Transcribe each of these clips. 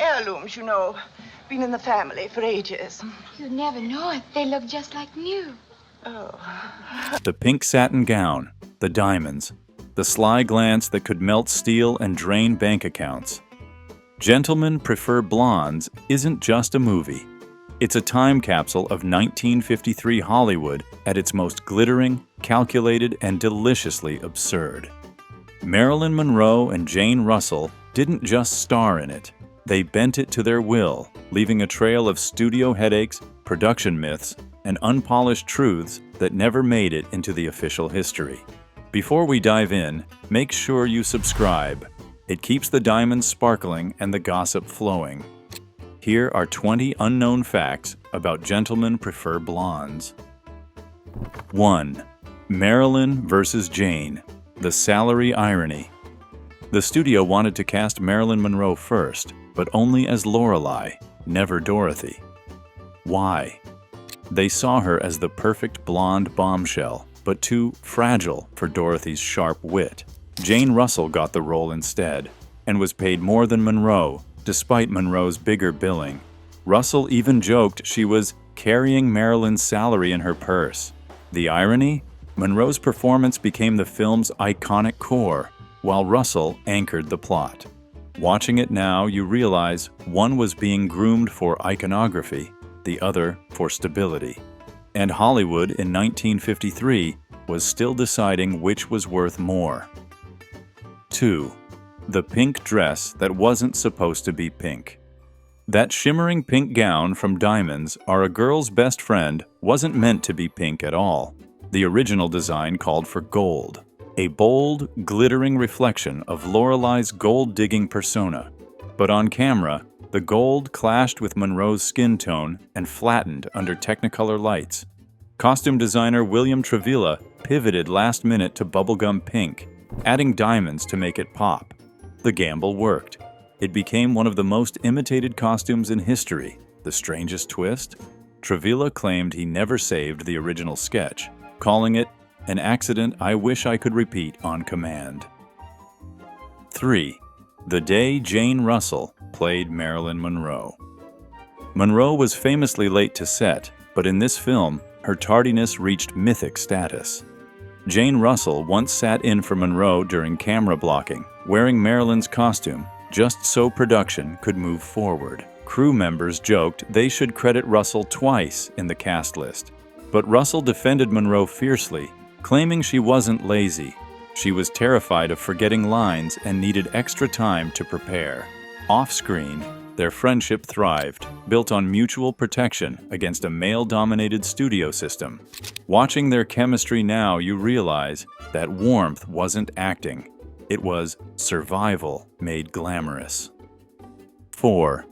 Heirlooms, you know. Been in the family for ages. You'd never know it. They look just like new. Oh. The pink satin gown, the diamonds, the sly glance that could melt steel and drain bank accounts. Gentlemen Prefer Blondes isn't just a movie. It's a time capsule of 1953 Hollywood at its most glittering, calculated, and deliciously absurd. Marilyn Monroe and Jane Russell didn't just star in it. They bent it to their will, leaving a trail of studio headaches, production myths, and unpolished truths that never made it into the official history. Before we dive in, make sure you subscribe. It keeps the diamonds sparkling and the gossip flowing. Here are 20 unknown facts about Gentlemen Prefer Blondes. 1. Marilyn versus Jane. The salary irony. The studio wanted to cast Marilyn Monroe first, but only as Lorelei, never Dorothy. Why? They saw her as the perfect blonde bombshell, but too fragile for Dorothy's sharp wit. Jane Russell got the role instead, and was paid more than Monroe, despite Monroe's bigger billing. Russell even joked she was carrying Marilyn's salary in her purse. The irony? Monroe's performance became the film's iconic core, while Russell anchored the plot. Watching it now, you realize one was being groomed for iconography, the other for stability. And Hollywood in 1953 was still deciding which was worth more. 2. The pink dress that wasn't supposed to be pink. That shimmering pink gown from Diamonds, Are a Girl's Best Friend, wasn't meant to be pink at all. The original design called for gold, a bold, glittering reflection of Lorelei's gold-digging persona. But on camera, the gold clashed with Monroe's skin tone and flattened under Technicolor lights. Costume designer William Travilla pivoted last minute to bubblegum pink, adding diamonds to make it pop. The gamble worked. It became one of the most imitated costumes in history. The strangest twist? Travilla claimed he never saved the original sketch, calling it an accident I wish I could repeat on command. 3. The day Jane Russell played Marilyn Monroe. Monroe was famously late to set, but in this film, her tardiness reached mythic status. Jane Russell once sat in for Monroe during camera blocking, wearing Marilyn's costume, just so production could move forward. Crew members joked they should credit Russell twice in the cast list. But Russell defended Monroe fiercely, claiming she wasn't lazy. She was terrified of forgetting lines and needed extra time to prepare. Off-screen, their friendship thrived, built on mutual protection against a male-dominated studio system. Watching their chemistry now, you realize that warmth wasn't acting. It was survival made glamorous. 4.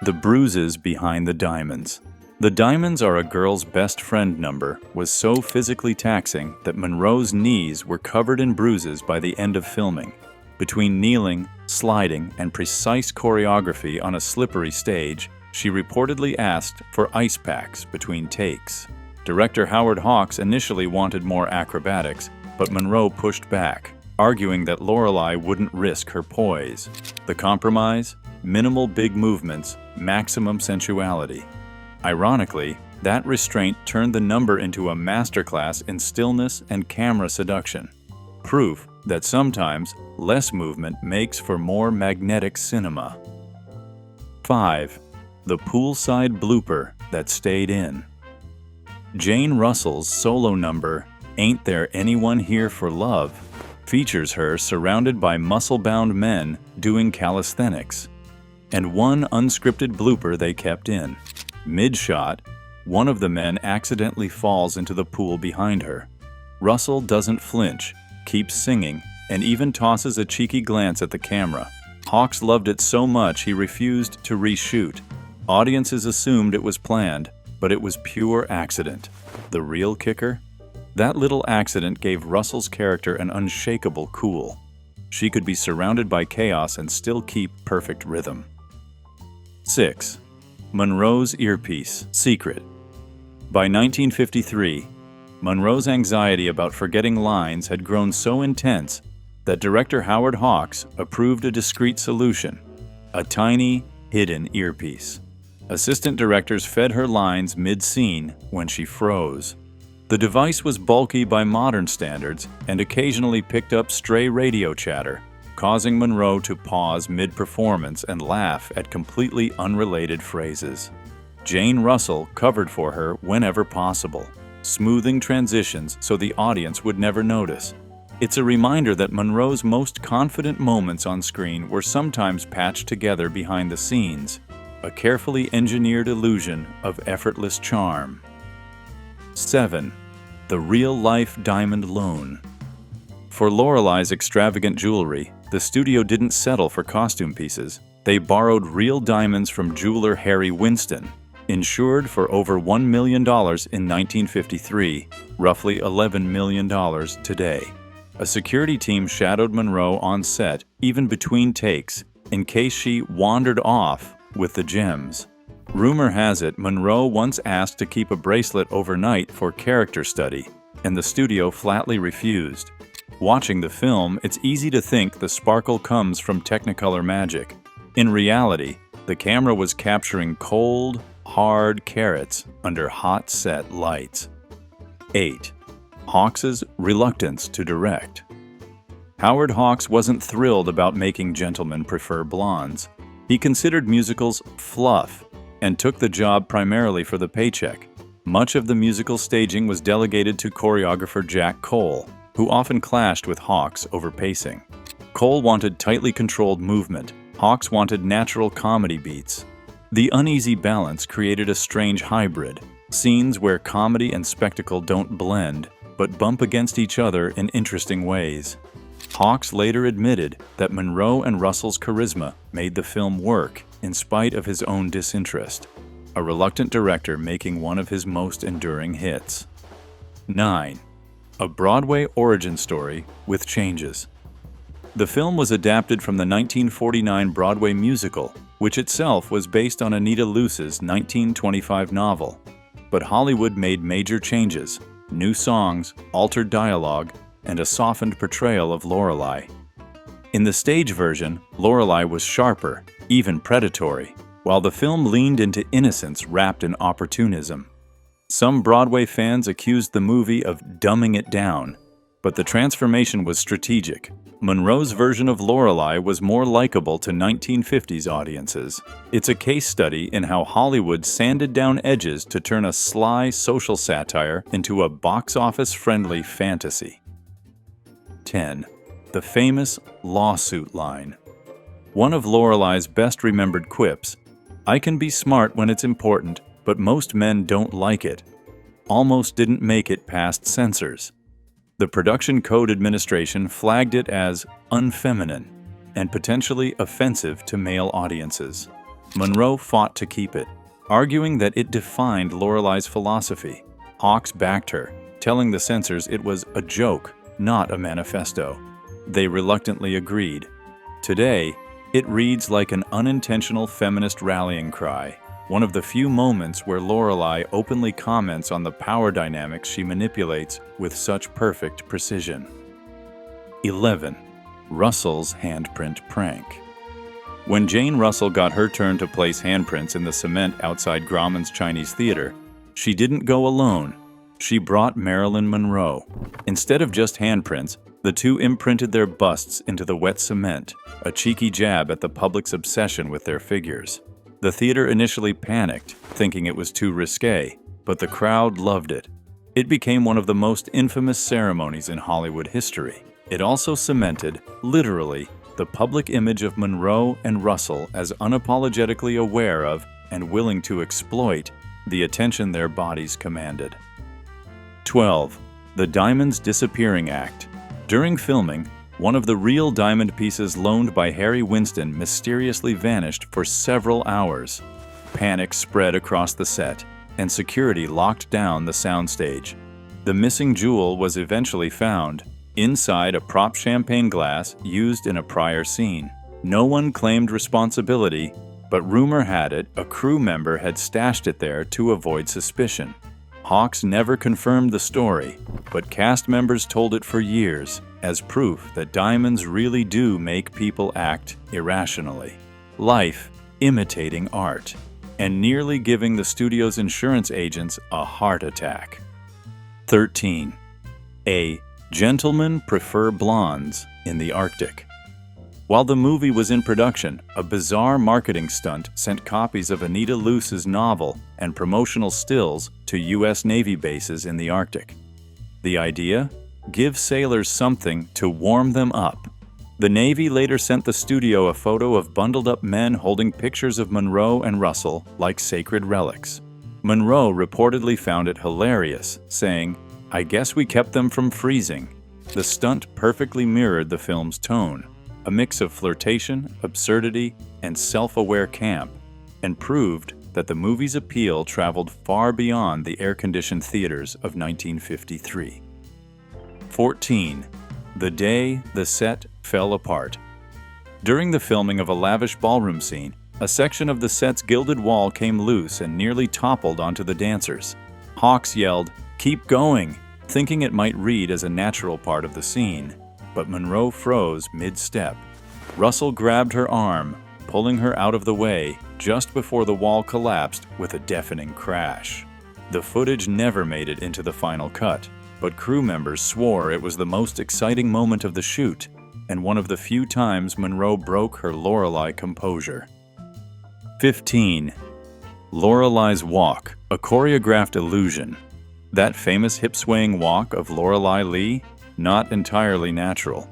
The bruises behind the diamonds. The Diamonds Are a Girl's Best Friend number was so physically taxing that Monroe's knees were covered in bruises by the end of filming. Between kneeling, sliding, and precise choreography on a slippery stage, she reportedly asked for ice packs between takes. Director Howard Hawks initially wanted more acrobatics, but Monroe pushed back, arguing that Lorelei wouldn't risk her poise. The compromise? Minimal big movements, maximum sensuality. Ironically, that restraint turned the number into a masterclass in stillness and camera seduction. Proof that sometimes less movement makes for more magnetic cinema. 5. The poolside blooper that stayed in. Jane Russell's solo number, Ain't There Anyone Here for Love, features her surrounded by muscle-bound men doing calisthenics. And one unscripted blooper they kept in. Mid-shot, one of the men accidentally falls into the pool behind her. Russell doesn't flinch, keeps singing, and even tosses a cheeky glance at the camera. Hawks loved it so much he refused to reshoot. Audiences assumed it was planned, but it was pure accident. The real kicker? That little accident gave Russell's character an unshakable cool. She could be surrounded by chaos and still keep perfect rhythm. 6. Monroe's earpiece, secret. By 1953, Monroe's anxiety about forgetting lines had grown so intense that director Howard Hawks approved a discreet solution: a tiny, hidden earpiece. Assistant directors fed her lines mid-scene when she froze. The device was bulky by modern standards and occasionally picked up stray radio chatter, causing Monroe to pause mid-performance and laugh at completely unrelated phrases. Jane Russell covered for her whenever possible, smoothing transitions so the audience would never notice. It's a reminder that Monroe's most confident moments on screen were sometimes patched together behind the scenes, a carefully engineered illusion of effortless charm. 7. The real-life diamond loan. For Lorelei's extravagant jewelry, the studio didn't settle for costume pieces. They borrowed real diamonds from jeweler Harry Winston, insured for over $1 million in 1953, roughly $11 million today. A security team shadowed Monroe on set, even between takes, in case she wandered off with the gems. Rumor has it Monroe once asked to keep a bracelet overnight for character study, and the studio flatly refused. Watching the film, it's easy to think the sparkle comes from Technicolor magic. In reality, the camera was capturing cold, hard carats under hot set lights. 8. Hawks's reluctance to direct. Howard Hawks wasn't thrilled about making Gentlemen Prefer Blondes. He considered musicals fluff and took the job primarily for the paycheck. Much of the musical staging was delegated to choreographer Jack Cole, who often clashed with Hawks over pacing. Cole wanted tightly controlled movement. Hawks wanted natural comedy beats. The uneasy balance created a strange hybrid, scenes where comedy and spectacle don't blend, but bump against each other in interesting ways. Hawks later admitted that Monroe and Russell's charisma made the film work in spite of his own disinterest, a reluctant director making one of his most enduring hits. 9. A Broadway origin story with changes. The film was adapted from the 1949 Broadway musical, which itself was based on Anita Luce's 1925 novel. But Hollywood made major changes, new songs, altered dialogue, and a softened portrayal of Lorelei. In the stage version, Lorelei was sharper, even predatory, while the film leaned into innocence wrapped in opportunism. Some Broadway fans accused the movie of dumbing it down, but the transformation was strategic. Monroe's version of Lorelei was more likable to 1950s audiences. It's a case study in how Hollywood sanded down edges to turn a sly social satire into a box office-friendly fantasy. 10. The famous lawsuit line. One of Lorelei's best-remembered quips, "I can be smart when it's important, but most men don't like it," almost didn't make it past censors. The Production Code Administration flagged it as unfeminine and potentially offensive to male audiences. Monroe fought to keep it, arguing that it defined Lorelei's philosophy. Hawks backed her, telling the censors it was a joke, not a manifesto. They reluctantly agreed. Today, it reads like an unintentional feminist rallying cry, one of the few moments where Lorelei openly comments on the power dynamics she manipulates with such perfect precision. 11. Russell's handprint prank. When Jane Russell got her turn to place handprints in the cement outside Grauman's Chinese Theater, she didn't go alone. She brought Marilyn Monroe. Instead of just handprints, the two imprinted their busts into the wet cement, a cheeky jab at the public's obsession with their figures. The theater initially panicked, thinking it was too risqué, but the crowd loved it. It became one of the most infamous ceremonies in Hollywood history. It also cemented, literally, the public image of Monroe and Russell as unapologetically aware of and willing to exploit the attention their bodies commanded. 12. The Diamonds Disappearing Act. During filming, one of the real diamond pieces loaned by Harry Winston mysteriously vanished for several hours. Panic spread across the set, and security locked down the soundstage. The missing jewel was eventually found, inside a prop champagne glass used in a prior scene. No one claimed responsibility, but rumor had it a crew member had stashed it there to avoid suspicion. Hawks never confirmed the story, but cast members told it for years as proof that diamonds really do make people act irrationally. Life imitating art, and nearly giving the studio's insurance agents a heart attack. 13. Gentlemen prefer blondes in the Arctic. While the movie was in production, a bizarre marketing stunt sent copies of Anita Luce's novel and promotional stills to U.S. Navy bases in the Arctic. The idea? Give sailors something to warm them up. The Navy later sent the studio a photo of bundled-up men holding pictures of Monroe and Russell like sacred relics. Monroe reportedly found it hilarious, saying, "I guess we kept them from freezing." The stunt perfectly mirrored the film's tone, a mix of flirtation, absurdity, and self-aware camp, and proved that the movie's appeal traveled far beyond the air-conditioned theaters of 1953. 14. The day the set fell apart. During the filming of a lavish ballroom scene, a section of the set's gilded wall came loose and nearly toppled onto the dancers. Hawks yelled, "Keep going," thinking it might read as a natural part of the scene. But Monroe froze mid-step. Russell grabbed her arm, pulling her out of the way just before the wall collapsed with a deafening crash. The footage never made it into the final cut, but crew members swore it was the most exciting moment of the shoot and one of the few times Monroe broke her Lorelei composure. 15. Lorelei's walk, a choreographed illusion. That famous hip-swaying walk of Lorelei Lee? Not entirely natural.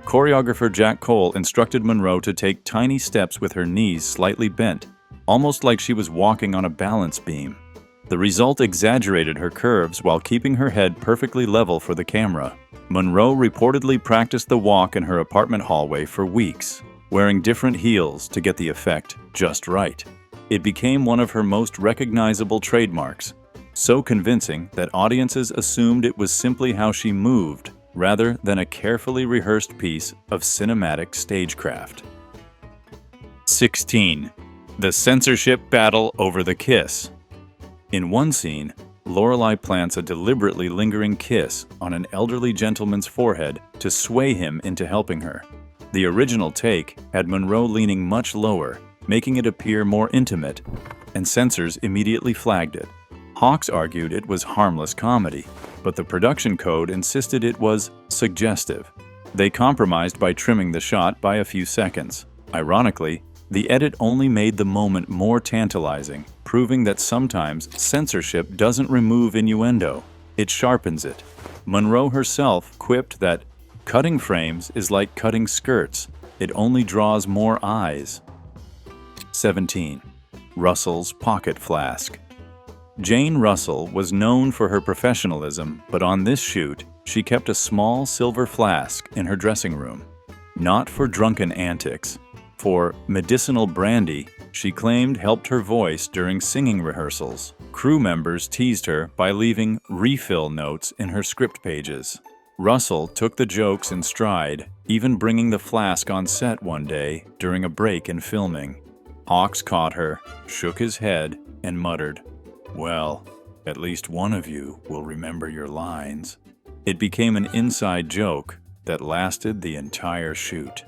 Choreographer Jack Cole instructed Monroe to take tiny steps with her knees slightly bent, almost like she was walking on a balance beam. The result exaggerated her curves while keeping her head perfectly level for the camera. Monroe reportedly practiced the walk in her apartment hallway for weeks, wearing different heels to get the effect just right. It became one of her most recognizable trademarks, so convincing that audiences assumed it was simply how she moved, rather than a carefully rehearsed piece of cinematic stagecraft. 16. The censorship battle over the kiss. In one scene, Lorelei plants a deliberately lingering kiss on an elderly gentleman's forehead to sway him into helping her. The original take had Monroe leaning much lower, making it appear more intimate, and censors immediately flagged it. Hawks argued it was harmless comedy, but the production code insisted it was suggestive. They compromised by trimming the shot by a few seconds. Ironically, the edit only made the moment more tantalizing, proving that sometimes censorship doesn't remove innuendo, it sharpens it. Monroe herself quipped that, "Cutting frames is like cutting skirts, it only draws more eyes." 17. Russell's pocket flask. Jane Russell was known for her professionalism, but on this shoot, she kept a small silver flask in her dressing room. Not for drunken antics. For Medicinal Brandy, she claimed helped her voice during singing rehearsals. Crew members teased her by leaving refill notes in her script pages. Russell took the jokes in stride, even bringing the flask on set one day during a break in filming. Hawks caught her, shook his head, and muttered, "Well, at least one of you will remember your lines." It became an inside joke that lasted the entire shoot.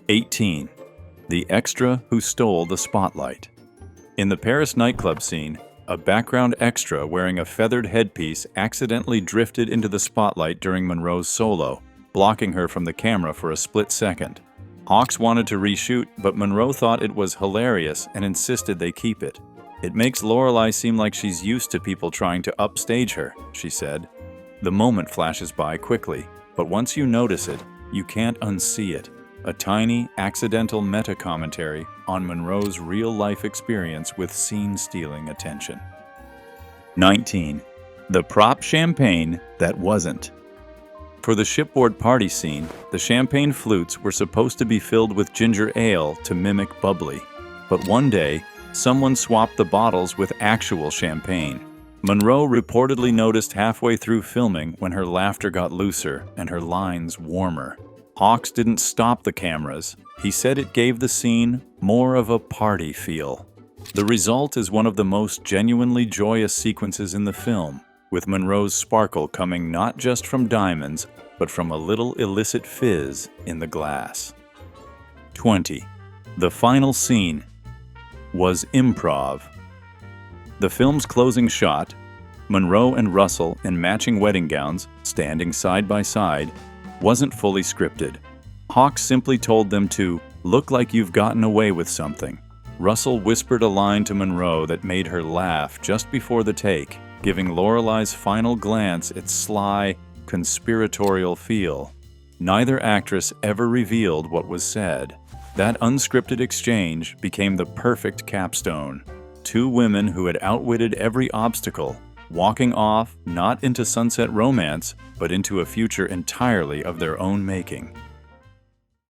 18. The extra who stole the spotlight. In the Paris nightclub scene, a background extra wearing a feathered headpiece accidentally drifted into the spotlight during Monroe's solo, blocking her from the camera for a split second. Hawks wanted to reshoot, but Monroe thought it was hilarious and insisted they keep it. "It makes Lorelei seem like she's used to people trying to upstage her," she said. The moment flashes by quickly, but once you notice it, you can't unsee it. A tiny, accidental meta-commentary on Monroe's real-life experience with scene-stealing attention. 19. The prop champagne that wasn't. For the shipboard party scene, the champagne flutes were supposed to be filled with ginger ale to mimic bubbly. But one day, someone swapped the bottles with actual champagne. Monroe reportedly noticed halfway through filming when her laughter got looser and her lines warmer. Hawks didn't stop the cameras. He said it gave the scene more of a party feel. The result is one of the most genuinely joyous sequences in the film, with Monroe's sparkle coming not just from diamonds, but from a little illicit fizz in the glass. 20. The final scene was improv. The film's closing shot, Monroe and Russell in matching wedding gowns, standing side by side, wasn't fully scripted. Hawk simply told them to look like you've gotten away with something. Russell whispered a line to Monroe that made her laugh just before the take, giving Lorelei's final glance its sly, conspiratorial feel. Neither actress ever revealed what was said. That unscripted exchange became the perfect capstone. Two women who had outwitted every obstacle, walking off not into sunset romance, but into a future entirely of their own making.